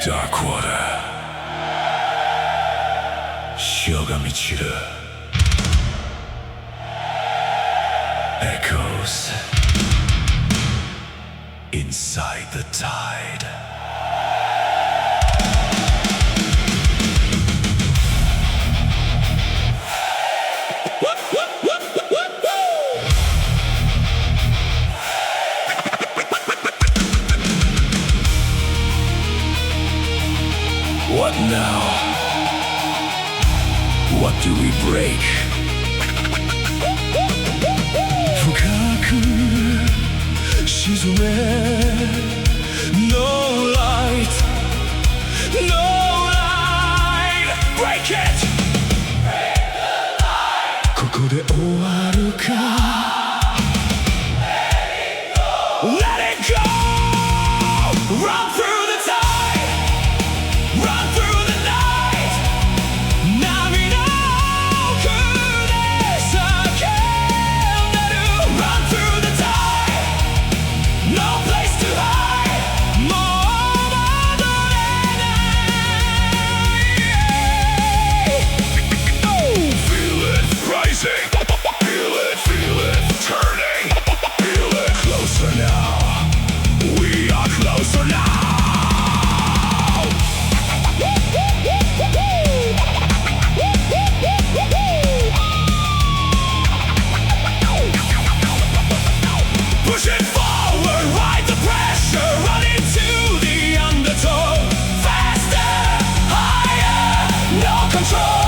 Dark water 潮が満ちる Echoes inside the tide What now? What do we break? 深く沈め No light No light Break it! Break the light ここで終わるか Let it go! Run through Control